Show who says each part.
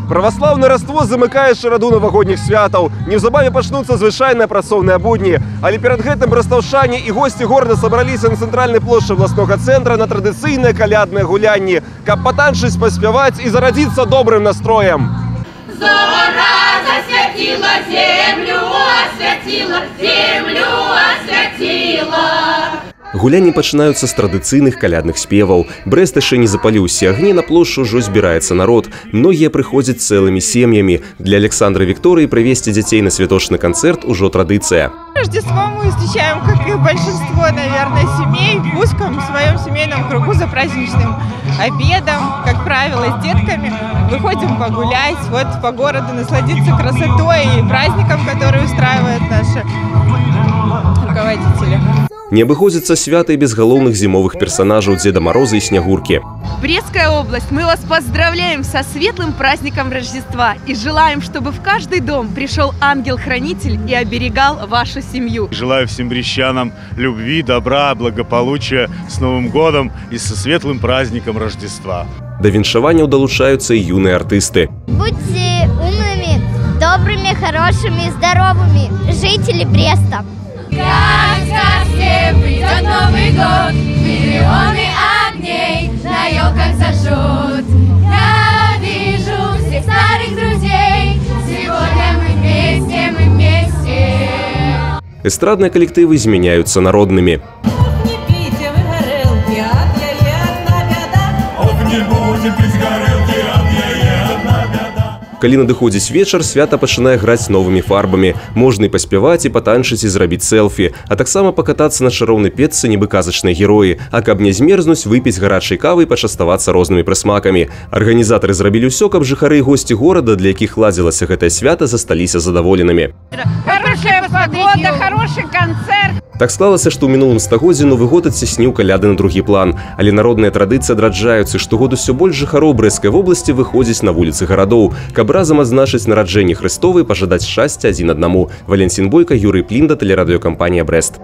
Speaker 1: Правослаўны раствоз замыкае шараду навагодніх святаў. Неўзабаве пачнуцца звычайныя працоўныя будні. Але перад гэтым брастаўчане і госці горада сабраліся на цэнтральнай плошчы абласнога цэнтра на традыцыйныя калядныя гулянні, каб патанчыць, паспяваць і зарадзіцца добрым настроем.
Speaker 2: Зора засвятила землю, освятила, землю освятила.
Speaker 1: Гулянні пачынаюцца з традыцыйных калядных спеваў. Брэст яшчэ не запаліў усе агні, на плошчу ўжо збіраецца народ. Многія прыходзяць цэлымі сем'ямі. Для Александры Виктории привезти детей на святочный концерт уже традиция.
Speaker 3: Рождество мы встречаем, как и большинство, наверное, семей, в узком своем семейном кругу за праздничным обедом, как правило, с детками. Выходим погулять, вот по городу насладиться красотой и праздником, который устраивают наши руководители.
Speaker 1: Не обыходится свято и без головных зимовых персонажей Деда Мороза и Снегурки.
Speaker 4: Брестская область, мы вас поздравляем со светлым праздником Рождества и желаем, чтобы в каждый дом пришел ангел-хранитель и оберегал вашу семью.
Speaker 5: Желаю всем брестчанам любви, добра, благополучия с Новым годом и со светлым праздником Рождества.
Speaker 1: До віншавання долучаются и юные артисты.
Speaker 6: Будьте умными, добрыми, хорошими, здоровыми жители Бреста.
Speaker 2: Как сказке придет Новый год, миллионы огней на елках зажжут. Я вижу всех старых друзей, сегодня мы вместе, мы вместе.
Speaker 1: Эстрадные коллективы изменяются народными. Калі надыходзіць вечар, свята пачынае граць новымі фарбамі. Можна і паспяваць, і патанчыць, і зрабіць селфі, а таксама пакатацца на чароўнай печцы, нібы казачныя героі. А каб не змерзнуць, выпіць гарачай кавы і пачаставацца рознымі прысмакамі. Арганізатары зрабілі ўсё, каб жыхары і госці горада, для якіх ладзілася гэтае свята, засталіся задаволенымі.
Speaker 3: Хорошая погода, хороший концерт.
Speaker 1: Так склалася, што ў мінулым стагоддзі Новы год адцясніў каляды на другі план. Але народныя традыцыі адраджаюцца, штогод усё больш жыхароў Брэсцкай вобласці выходзіць на вуліцы гарадоў, каб разам адзначыць нараджэнне Хрыстова і пажадаць шчасця адзін аднаму. Валентин Бойко, Юрий Плинда, телерадиокомпания «Брест».